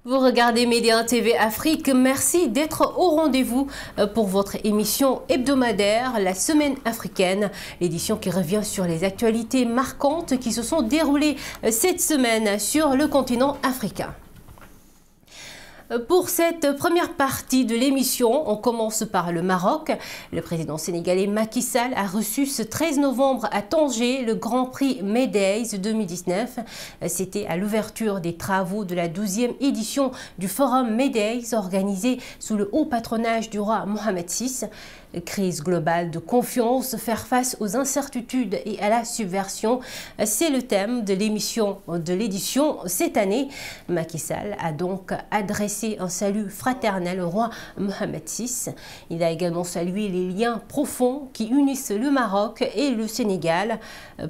Vous regardez Média TV Afrique, merci d'être au rendez-vous pour votre émission hebdomadaire, la Semaine africaine, l'édition qui revient sur les actualités marquantes qui se sont déroulées cette semaine sur le continent africain. Pour cette première partie de l'émission, on commence par le Maroc. Le président sénégalais Macky Sall a reçu ce 13 novembre à Tanger le Grand Prix Medays 2019. C'était à l'ouverture des travaux de la 12e édition du Forum Medays organisé sous le haut patronage du roi Mohamed VI. Crise globale de confiance, faire face aux incertitudes et à la subversion, c'est le thème de l'émission de l'édition cette année. Macky Sall a donc adressé un salut fraternel au roi Mohamed VI. Il a également salué les liens profonds qui unissent le Maroc et le Sénégal.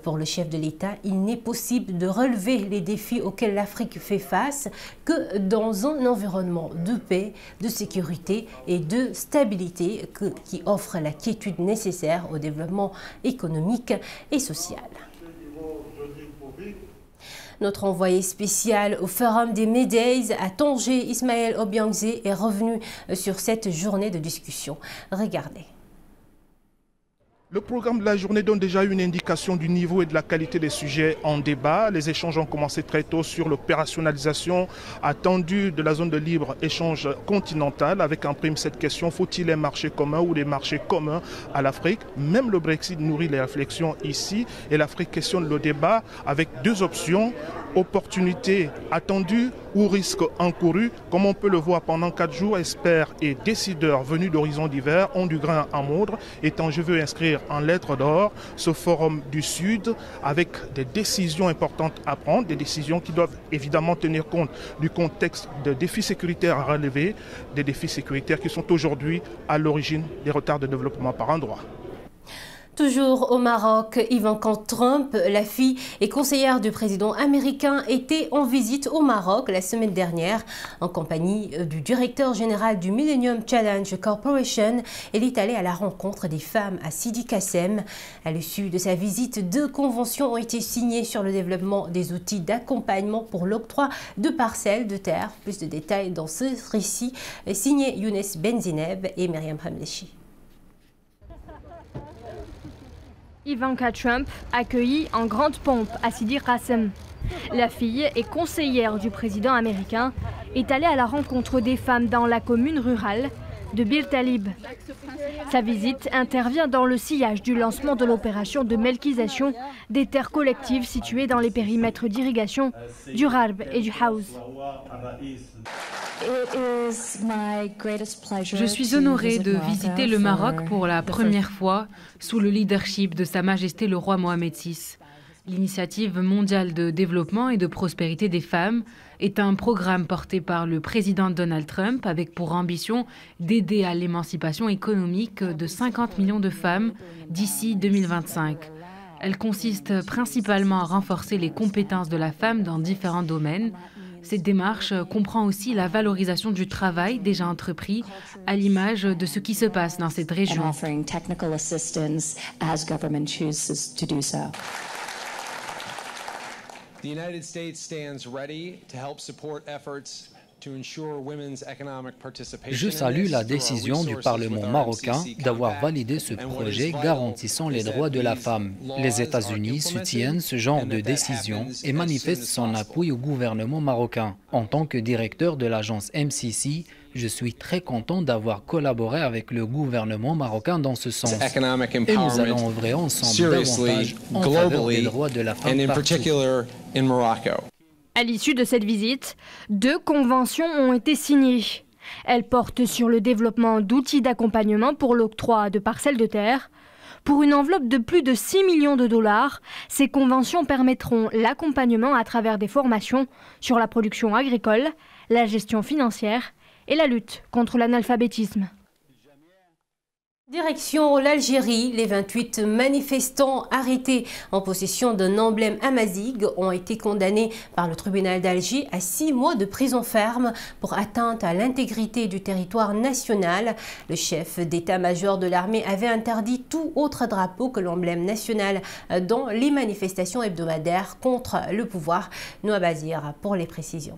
Pour le chef de l'État, il n'est possible de relever les défis auxquels l'Afrique fait face que dans un environnement de paix, de sécurité et de stabilité qui offre la quiétude nécessaire au développement économique et social. Notre envoyé spécial au Forum des Medays à Tanger, Ismaël Obiangzé, est revenu sur cette journée de discussion. Regardez. Le programme de la journée donne déjà une indication du niveau et de la qualité des sujets en débat. Les échanges ont commencé très tôt sur l'opérationnalisation attendue de la zone de libre-échange continentale avec en prime cette question: faut-il un marché commun ou des marchés communs à l'Afrique? Même le Brexit nourrit les réflexions ici et l'Afrique questionne le débat avec deux options: opportunité attendue ou risque encouru. Comme on peut le voir pendant 4 jours, experts et décideurs venus d'horizons divers ont du grain à moudre. Étant, je veux inscrire en lettres d'or ce forum du Sud avec des décisions importantes à prendre, des décisions qui doivent évidemment tenir compte du contexte de défis sécuritaires à relever, des défis sécuritaires qui sont aujourd'hui à l'origine des retards de développement par endroits. Toujours au Maroc, Ivanka Trump, la fille et conseillère du président américain, était en visite au Maroc la semaine dernière en compagnie du directeur général du Millennium Challenge Corporation. Elle est allée à la rencontre des femmes à Sidi Kassem. À l'issue de sa visite, 2 conventions ont été signées sur le développement des outils d'accompagnement pour l'octroi de parcelles de terre. Plus de détails dans ce récit signé Younes Benzineb et Myriam Hamlechi. Ivanka Trump, accueillie en grande pompe à Sidi Kassem. La fille et conseillère du président américain est allée à la rencontre des femmes dans la commune rurale de Bir Talib. Sa visite intervient dans le sillage du lancement de l'opération de melkisation des terres collectives situées dans les périmètres d'irrigation du Rarb et du Haouz. Je suis honorée de visiter le Maroc pour la première fois sous le leadership de Sa Majesté le roi Mohamed VI. L'initiative mondiale de développement et de prospérité des femmes est un programme porté par le président Donald Trump avec pour ambition d'aider à l'émancipation économique de 50 millions de femmes d'ici 2025. Elle consiste principalement à renforcer les compétences de la femme dans différents domaines. Cette démarche comprend aussi la valorisation du travail déjà entrepris, à l'image de ce qui se passe dans cette région. The United States stands ready to help support efforts to ensure women's economic participation. Je salue la décision du Parlement marocain d'avoir validé ce projet garantissant les droits de la femme. Les États-Unis soutiennent ce genre de décision et manifestent son appui au gouvernement marocain. En tant que directeur de l'agence MCC, je suis très content d'avoir collaboré avec le gouvernement marocain dans ce sens. Et nous allons œuvrer ensemble davantage en faveur des droits de la femme partout. À l'issue de cette visite, 2 conventions ont été signées. Elles portent sur le développement d'outils d'accompagnement pour l'octroi de parcelles de terre. Pour une enveloppe de plus de 6 millions de dollars, ces conventions permettront l'accompagnement à travers des formations sur la production agricole, la gestion financière et la lutte contre l'analphabétisme. Direction l'Algérie, les 28 manifestants arrêtés en possession d'un emblème amazigh ont été condamnés par le tribunal d'Alger à 6 mois de prison ferme pour atteinte à l'intégrité du territoire national. Le chef d'état-major de l'armée avait interdit tout autre drapeau que l'emblème national dans les manifestations hebdomadaires contre le pouvoir. Noa Bazir pour les précisions.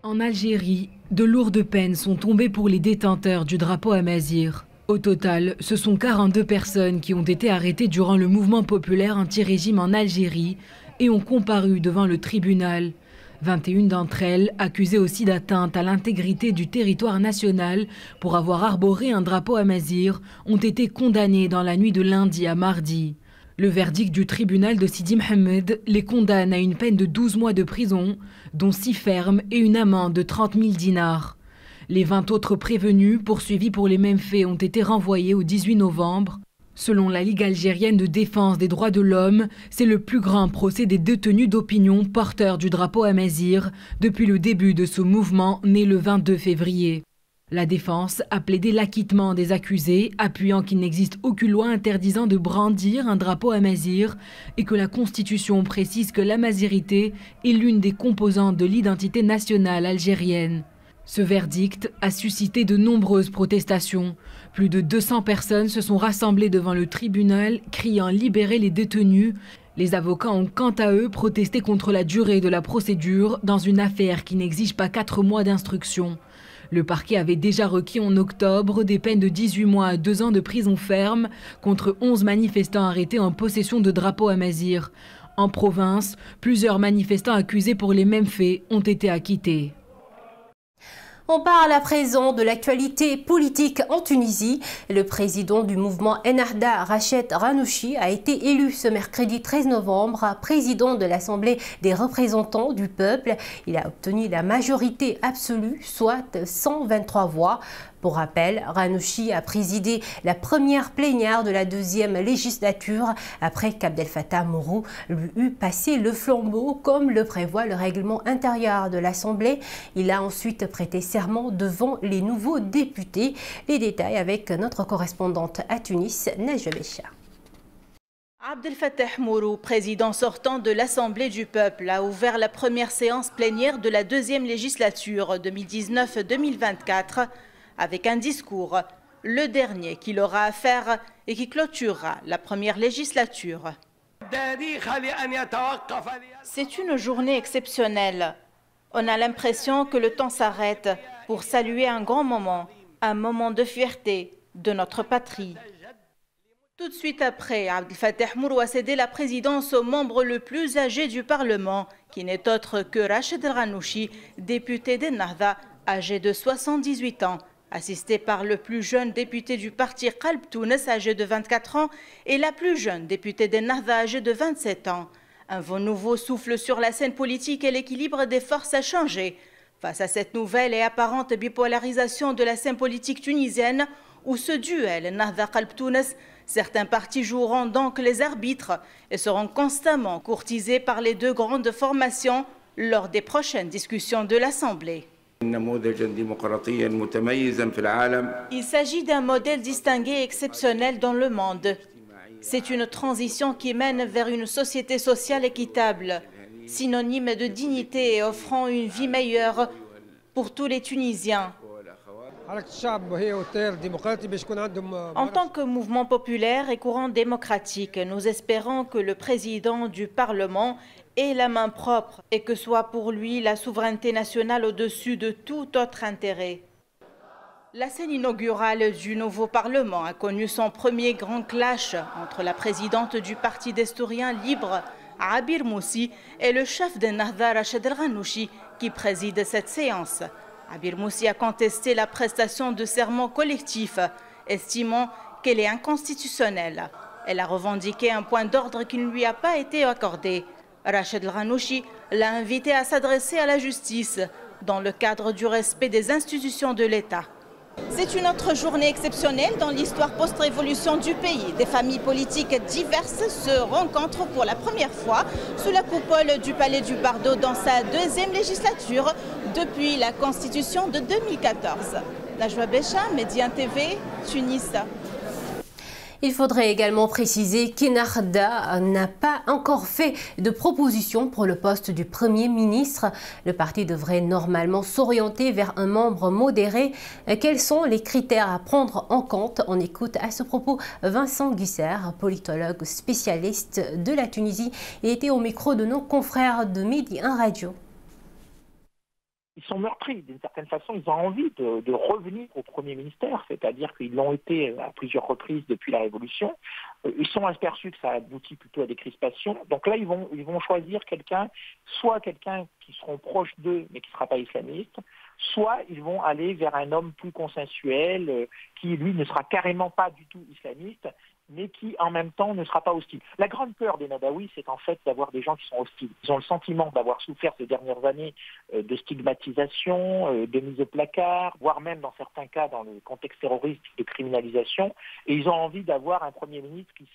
En Algérie, de lourdes peines sont tombées pour les détenteurs du drapeau amazigh. Au total, ce sont 42 personnes qui ont été arrêtées durant le mouvement populaire anti-régime en Algérie et ont comparu devant le tribunal. 21 d'entre elles, accusées aussi d'atteinte à l'intégrité du territoire national pour avoir arboré un drapeau amazigh, ont été condamnées dans la nuit de lundi à mardi. Le verdict du tribunal de Sidi Mohamed les condamne à une peine de 12 mois de prison, dont 6 fermes et une amende de 30 000 dinars. Les 20 autres prévenus, poursuivis pour les mêmes faits, ont été renvoyés au 18 novembre. Selon la Ligue algérienne de défense des droits de l'homme, c'est le plus grand procès des détenus d'opinion porteurs du drapeau amazigh depuis le début de ce mouvement né le 22 février. La défense a plaidé l'acquittement des accusés, appuyant qu'il n'existe aucune loi interdisant de brandir un drapeau amazigh et que la Constitution précise que l'amazirité est l'une des composantes de l'identité nationale algérienne. Ce verdict a suscité de nombreuses protestations. Plus de 200 personnes se sont rassemblées devant le tribunal, criant « Libérer les détenus ». Les avocats ont quant à eux protesté contre la durée de la procédure dans une affaire qui n'exige pas 4 mois d'instruction. Le parquet avait déjà requis en octobre des peines de 18 mois à 2 ans de prison ferme contre 11 manifestants arrêtés en possession de drapeaux amazigh. En province, plusieurs manifestants accusés pour les mêmes faits ont été acquittés. On parle à présent de l'actualité politique en Tunisie. Le président du mouvement Ennahda, Rached Ghannouchi, a été élu ce mercredi 13 novembre président de l'Assemblée des représentants du peuple. Il a obtenu la majorité absolue, soit 123 voix. Pour rappel, Ghannouchi a présidé la première plénière de la deuxième législature après qu'Abdel Fattah Mourou lui eut passé le flambeau comme le prévoit le règlement intérieur de l'Assemblée. Il a ensuite prêté serment devant les nouveaux députés. Les détails avec notre correspondante à Tunis, Najwa Becha. Abdel Fattah Mourou, président sortant de l'Assemblée du peuple, a ouvert la première séance plénière de la deuxième législature 2019-2024 avec un discours, le dernier qu'il aura à faire et qui clôturera la première législature. C'est une journée exceptionnelle. On a l'impression que le temps s'arrête pour saluer un grand moment, un moment de fierté de notre patrie. Tout de suite après, Abdel Fattah Mourou a cédé la présidence au membre le plus âgé du Parlement, qui n'est autre que Rached Ghannouchi, député d'Ennahda, âgé de 78 ans, assisté par le plus jeune député du parti Qalb Tounes, âgé de 24 ans, et la plus jeune députée d'Ennahda, âgée de 27 ans. Un vent nouveau souffle sur la scène politique et l'équilibre des forces a changé. Face à cette nouvelle et apparente bipolarisation de la scène politique tunisienne, où ce duel Ennahda-Qalb Tounes, certains partis joueront donc les arbitres et seront constamment courtisés par les deux grandes formations lors des prochaines discussions de l'Assemblée. Il s'agit d'un modèle distingué et exceptionnel dans le monde. C'est une transition qui mène vers une société sociale équitable, synonyme de dignité et offrant une vie meilleure pour tous les Tunisiens. En tant que mouvement populaire et courant démocratique, nous espérons que le président du Parlement ait la main propre et que soit pour lui la souveraineté nationale au-dessus de tout autre intérêt. La scène inaugurale du nouveau Parlement a connu son premier grand clash entre la présidente du Parti destourien libre, Abir Moussi, et le chef d'Ennahda, Rached Ghannouchi, qui préside cette séance. Abir Moussi a contesté la prestation de serment collectif, estimant qu'elle est inconstitutionnelle. Elle a revendiqué un point d'ordre qui ne lui a pas été accordé. Rached Ghannouchi l'a invité à s'adresser à la justice dans le cadre du respect des institutions de l'État. C'est une autre journée exceptionnelle dans l'histoire post-révolution du pays. Des familles politiques diverses se rencontrent pour la première fois sous la coupole du Palais du Bardo dans sa deuxième législature depuis la Constitution de 2014. Najwa Becha, Médien TV, Tunis. Il faudrait également préciser qu'Ennahda n'a pas encore fait de proposition pour le poste du Premier ministre. Le parti devrait normalement s'orienter vers un membre modéré. Quels sont les critères à prendre en compte? On écoute à ce propos Vincent Guisser, politologue spécialiste de la Tunisie. Il était au micro de nos confrères de Midi 1 Radio. Ils sont meurtris, d'une certaine façon, ils ont envie de revenir au Premier ministère, c'est-à-dire qu'ils l'ont été à plusieurs reprises depuis la Révolution. Ils sont aperçus que ça aboutit plutôt à des crispations. Donc là, ils vont choisir quelqu'un, soit quelqu'un qui seront proches d'eux, mais qui ne sera pas islamiste, soit ils vont aller vers un homme plus consensuel, qui, lui, ne sera carrément pas du tout islamiste, mais qui, en même temps, ne sera pas hostile. La grande peur des Nadaouis, c'est en fait d'avoir des gens qui sont hostiles. Ils ont le sentiment d'avoir souffert ces dernières années de stigmatisation, de mise au placard, voire même, dans certains cas, dans le contexte terroriste, de criminalisation. Et ils ont envie d'avoir un Premier ministre qui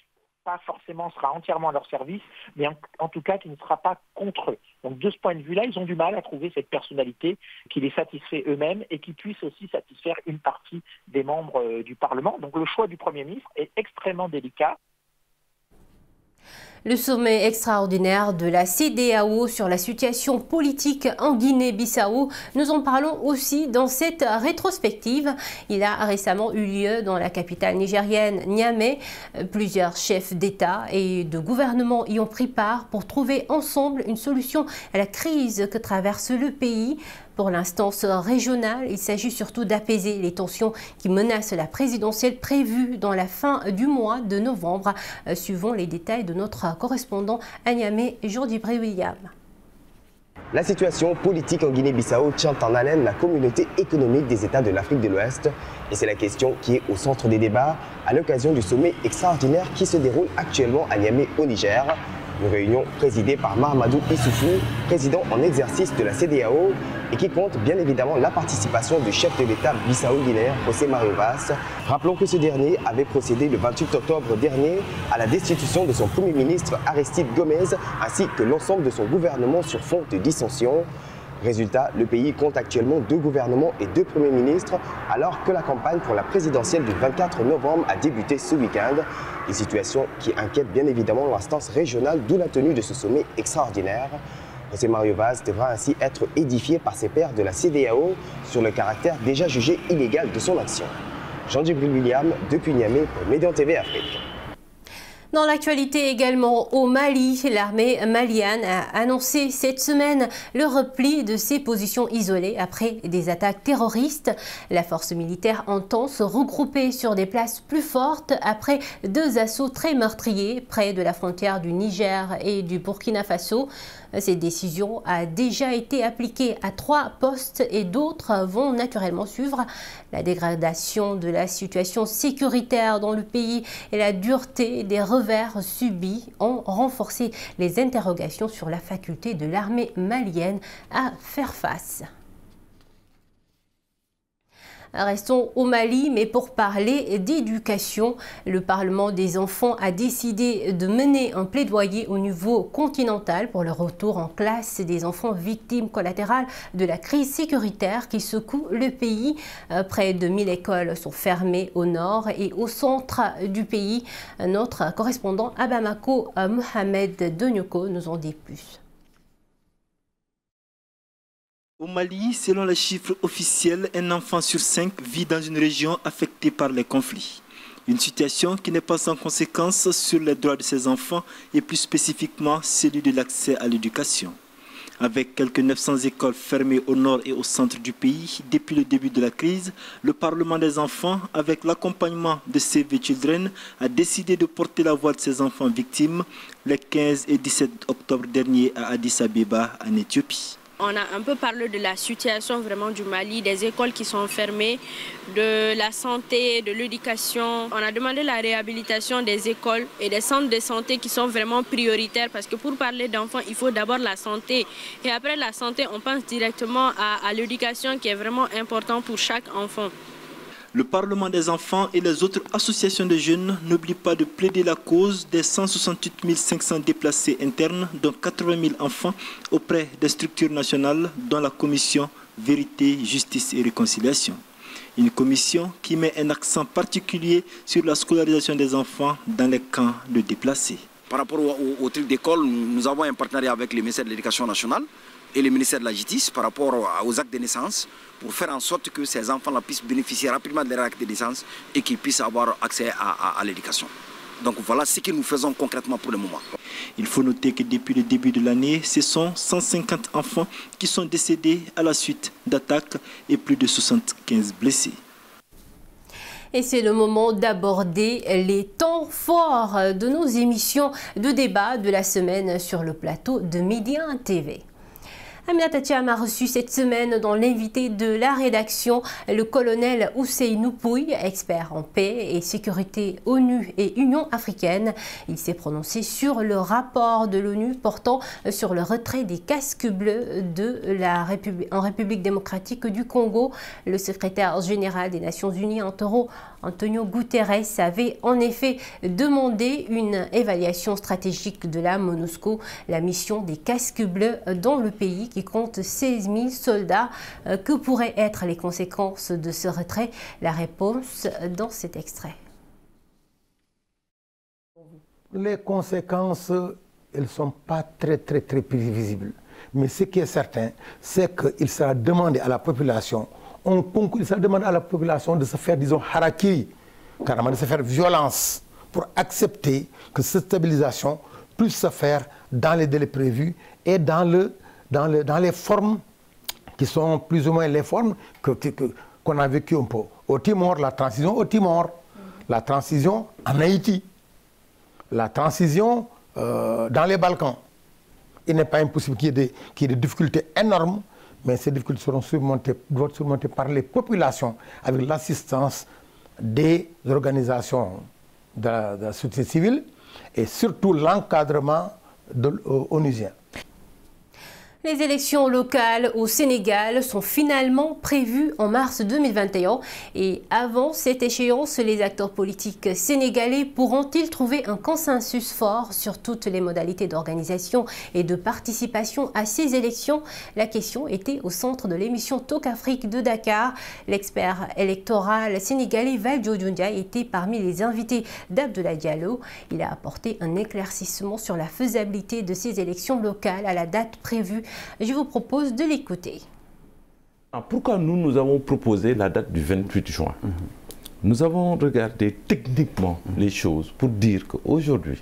pas forcément sera entièrement à leur service, mais en tout cas qui ne sera pas contre eux. Donc de ce point de vue-là, ils ont du mal à trouver cette personnalité qui les satisfait eux-mêmes et qui puisse aussi satisfaire une partie des membres du Parlement. Donc le choix du Premier ministre est extrêmement délicat. Le sommet extraordinaire de la CEDEAO sur la situation politique en Guinée-Bissau, nous en parlons aussi dans cette rétrospective. Il a récemment eu lieu dans la capitale nigérienne Niamey. Plusieurs chefs d'État et de gouvernement y ont pris part pour trouver ensemble une solution à la crise que traverse le pays. Pour l'instance régionale, il s'agit surtout d'apaiser les tensions qui menacent la présidentielle prévue dans la fin du mois de novembre. Suivons les détails de notre correspondant à Niamey, Jordi Bré-William. La situation politique en Guinée-Bissau tient en haleine la communauté économique des États de l'Afrique de l'Ouest. Et c'est la question qui est au centre des débats à l'occasion du sommet extraordinaire qui se déroule actuellement à Niamey au Niger. Une réunion présidée par Mahamadou Issoufou, président en exercice de la CEDEAO, et qui compte bien évidemment la participation du chef de l'État bissau-guinéen, José Mario Vaz. Rappelons que ce dernier avait procédé le 28 octobre dernier à la destitution de son Premier ministre Aristide Gomez, ainsi que l'ensemble de son gouvernement sur fond de dissension. Résultat, le pays compte actuellement 2 gouvernements et 2 premiers ministres, alors que la campagne pour la présidentielle du 24 novembre a débuté ce week-end. Une situation qui inquiète bien évidemment l'instance régionale, d'où la tenue de ce sommet extraordinaire. José Mario Vaz devra ainsi être édifié par ses pairs de la CEDEAO sur le caractère déjà jugé illégal de son action. Jean-Dieu William, depuis Niamey pour Médian TV Afrique. Dans l'actualité également, au Mali, l'armée malienne a annoncé cette semaine le repli de ses positions isolées après des attaques terroristes. La force militaire entend se regrouper sur des places plus fortes après 2 assauts très meurtriers près de la frontière du Niger et du Burkina Faso. Cette décision a déjà été appliquée à 3 postes et d'autres vont naturellement suivre. La dégradation de la situation sécuritaire dans le pays et la dureté des revers subis ont renforcé les interrogations sur la faculté de l'armée malienne à faire face. Restons au Mali, mais pour parler d'éducation, le Parlement des enfants a décidé de mener un plaidoyer au niveau continental pour le retour en classe des enfants victimes collatérales de la crise sécuritaire qui secoue le pays. Près de 1000 écoles sont fermées au nord et au centre du pays. Notre correspondant à Bamako, Mohamed Donyoko, nous en dit plus. Au Mali, selon les chiffres officiels, un enfant sur 5 vit dans une région affectée par les conflits. Une situation qui n'est pas sans conséquence sur les droits de ces enfants et plus spécifiquement celui de l'accès à l'éducation. Avec quelques 900 écoles fermées au nord et au centre du pays depuis le début de la crise, le Parlement des enfants, avec l'accompagnement de Save the Children, a décidé de porter la voix de ces enfants victimes les 15 et 17 octobre dernier à Addis Abeba, en Éthiopie. On a un peu parlé de la situation vraiment du Mali, des écoles qui sont fermées, de la santé, de l'éducation. On a demandé la réhabilitation des écoles et des centres de santé qui sont vraiment prioritaires parce que pour parler d'enfants, il faut d'abord la santé. Et après la santé, on pense directement à l'éducation qui est vraiment important pour chaque enfant. Le Parlement des enfants et les autres associations de jeunes n'oublient pas de plaider la cause des 168 500 déplacés internes, dont 80 000 enfants, auprès des structures nationales, dont la commission Vérité, Justice et Réconciliation. Une commission qui met un accent particulier sur la scolarisation des enfants dans les camps de déplacés. Par rapport au truc d'école, nous avons un partenariat avec le ministère de l'Éducation nationale et le ministère de la Justice par rapport aux actes de naissance pour faire en sorte que ces enfants puissent bénéficier rapidement de leur acte de naissance et qu'ils puissent avoir accès à l'éducation. Donc voilà ce que nous faisons concrètement pour le moment. Il faut noter que depuis le début de l'année, ce sont 150 enfants qui sont décédés à la suite d'attaques et plus de 75 blessés. Et c'est le moment d'aborder les temps forts de nos émissions de débat de la semaine sur le plateau de Midi 1 TV. Aminata Thiam a reçu cette semaine dans l'invité de la rédaction le colonel Ousseynou Pouye, expert en paix et sécurité ONU et Union africaine. Il s'est prononcé sur le rapport de l'ONU portant sur le retrait des casques bleus en République démocratique du Congo. Le secrétaire général des Nations Unies, Antonio Guterres, avait en effet demandé une évaluation stratégique de la MONUSCO, la mission des casques bleus dans le pays qui compte 16 000 soldats. Que pourraient être les conséquences de ce retrait? La réponse dans cet extrait. Les conséquences, elles ne sont pas très visibles. Mais ce qui est certain, c'est qu'il sera demandé à la population, il sera demandé à la population de se faire, disons, harakiri, carrément de se faire violence pour accepter que cette stabilisation puisse se faire dans les délais prévus et dans les formes qui sont plus ou moins les formes qu'on a vécues un peu. Au Timor, la transition au Timor, la transition en Haïti, la transition dans les Balkans. Il n'est pas impossible qu'il y ait des difficultés énormes, mais ces difficultés doivent être surmontées par les populations avec l'assistance des organisations de la société civile et surtout l'encadrement onusien. Les élections locales au Sénégal sont finalement prévues en mars 2021 et avant cette échéance, les acteurs politiques sénégalais pourront-ils trouver un consensus fort sur toutes les modalités d'organisation et de participation à ces élections? La question était au centre de l'émission Talk Afrique de Dakar. L'expert électoral sénégalais Valdjo Djoundia était parmi les invités d'Abdoulaye Diallo. Il a apporté un éclaircissement sur la faisabilité de ces élections locales à la date prévue. Je vous propose de l'écouter. Pourquoi nous avons proposé la date du 28 juin? Nous avons regardé techniquement les choses pour dire qu'aujourd'hui,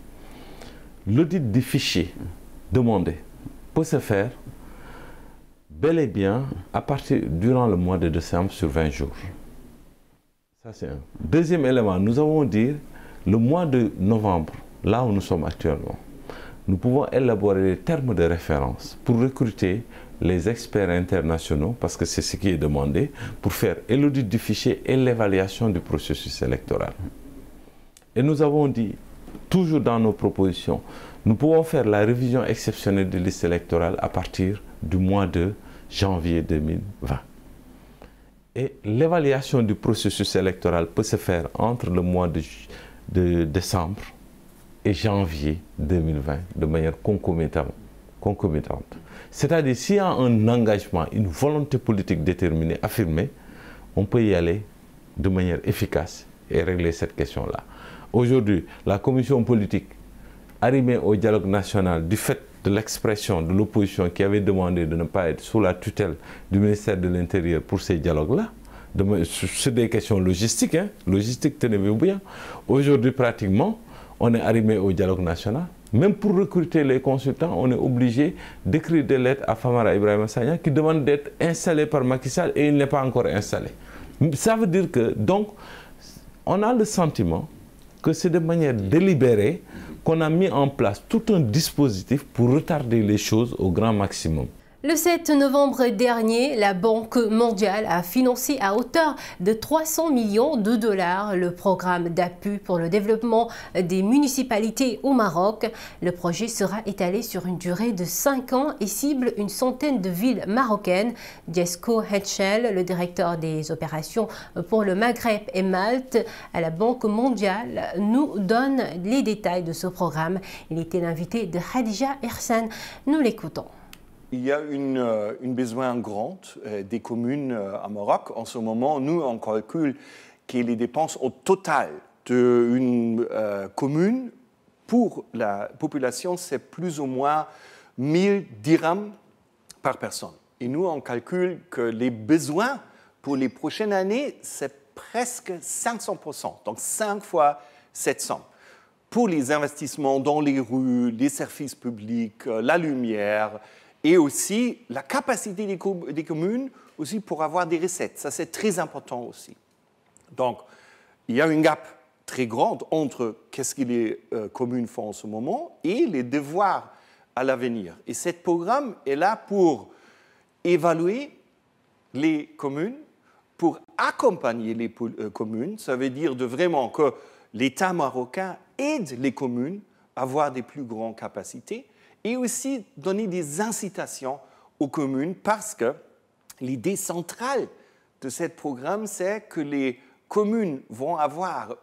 l'audit des fichiers demandés peut se faire bel et bien à partir durant le mois de décembre sur 20 jours. Ça, c'est un. Deuxième élément, nous avons dit le mois de novembre, là où nous sommes actuellement. Nous pouvons élaborer des termes de référence pour recruter les experts internationaux, parce que c'est ce qui est demandé, pour faire l'audit du fichier et l'évaluation du processus électoral. Et nous avons dit, toujours dans nos propositions, nous pouvons faire la révision exceptionnelle des listes électorales à partir du mois de janvier 2020. Et l'évaluation du processus électoral peut se faire entre le mois de décembre et janvier 2020 de manière concomitante. C'est-à-dire s'il y a un engagement, une volonté politique déterminée, affirmée, on peut y aller de manière efficace et régler cette question-là. Aujourd'hui, la commission politique arrimée au dialogue national du fait de l'expression de l'opposition qui avait demandé de ne pas être sous la tutelle du ministère de l'Intérieur pour ces dialogues-là, c'est des questions logistiques, logistique, tenez-vous bien. Aujourd'hui, pratiquement, on est arrimé au dialogue national. Même pour recruter les consultants, on est obligé d'écrire des lettres à Famara Ibrahima Sagna qui demande d'être installé par Macky Sall et il n'est pas encore installé. Ça veut dire que, donc, on a le sentiment que c'est de manière délibérée qu'on a mis en place tout un dispositif pour retarder les choses au grand maximum. Le 7 novembre dernier, la Banque mondiale a financé à hauteur de 300 millions de dollars le programme d'appui pour le développement des municipalités au Maroc. Le projet sera étalé sur une durée de 5 ans et cible une centaine de villes marocaines. Jesco Hetchel, le directeur des opérations pour le Maghreb et Malte à la Banque mondiale, nous donne les détails de ce programme. Il était l'invité de Khadija Ersan. Nous l'écoutons. Il y a un besoin grand des communes à Maroc. En ce moment, nous, on calcule que les dépenses au total d'une commune pour la population, c'est plus ou moins 1000 dirhams par personne. Et nous, on calcule que les besoins pour les prochaines années, c'est presque 500%, donc 5 fois 700. pour les investissements dans les rues, les services publics, la lumière, et aussi la capacité des communes aussi pour avoir des recettes. Ça, c'est très important aussi. Donc, il y a une gap très grande entre qu'est-ce que les communes font en ce moment et les devoirs à l'avenir. Et ce programme est là pour évaluer les communes, pour accompagner les communes. Ça veut dire vraiment que l'État marocain aide les communes à avoir des plus grandes capacités et aussi donner des incitations aux communes parce que l'idée centrale de ce programme, c'est que les communes vont avoir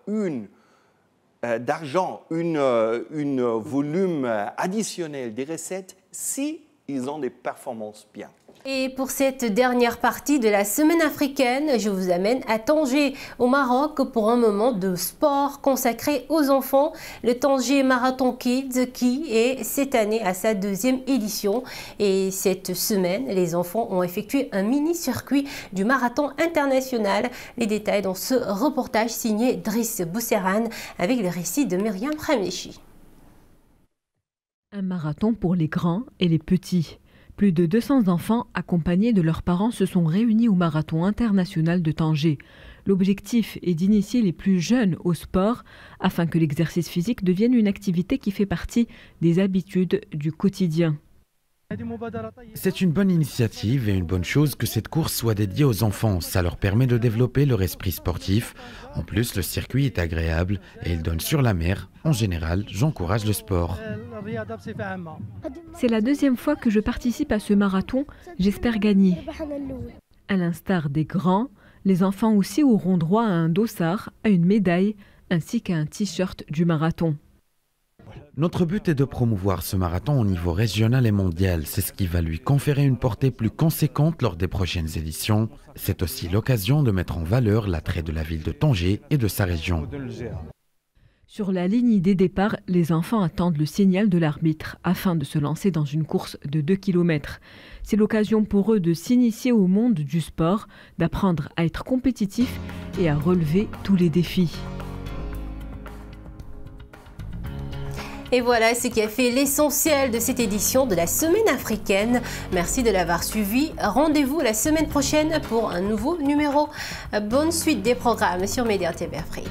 d'argent, un volume additionnel des recettes si ils ont des performances bien. Et pour cette dernière partie de la semaine africaine, je vous amène à Tanger, au Maroc, pour un moment de sport consacré aux enfants. Le Tanger Marathon Kids qui est cette année à sa 2e édition. Et cette semaine, les enfants ont effectué un mini-circuit du marathon international. Les détails dans ce reportage signé Driss Bousserane avec le récit de Myriam Khamechi. Un marathon pour les grands et les petits. Plus de 200 enfants accompagnés de leurs parents se sont réunis au Marathon international de Tanger. L'objectif est d'initier les plus jeunes au sport afin que l'exercice physique devienne une activité qui fait partie des habitudes du quotidien. C'est une bonne initiative et une bonne chose que cette course soit dédiée aux enfants. Ça leur permet de développer leur esprit sportif. En plus, le circuit est agréable et il donne sur la mer. En général, j'encourage le sport. C'est la 2e fois que je participe à ce marathon. J'espère gagner. À l'instar des grands, les enfants aussi auront droit à un dossard, à une médaille ainsi qu'à un t-shirt du marathon. Notre but est de promouvoir ce marathon au niveau régional et mondial. C'est ce qui va lui conférer une portée plus conséquente lors des prochaines éditions. C'est aussi l'occasion de mettre en valeur l'attrait de la ville de Tanger et de sa région. Sur la ligne des départs, les enfants attendent le signal de l'arbitre afin de se lancer dans une course de 2 km. C'est l'occasion pour eux de s'initier au monde du sport, d'apprendre à être compétitifs et à relever tous les défis. Et voilà ce qui a fait l'essentiel de cette édition de la Semaine africaine. Merci de l'avoir suivi. Rendez-vous la semaine prochaine pour un nouveau numéro. Bonne suite des programmes sur Média TV Afrique.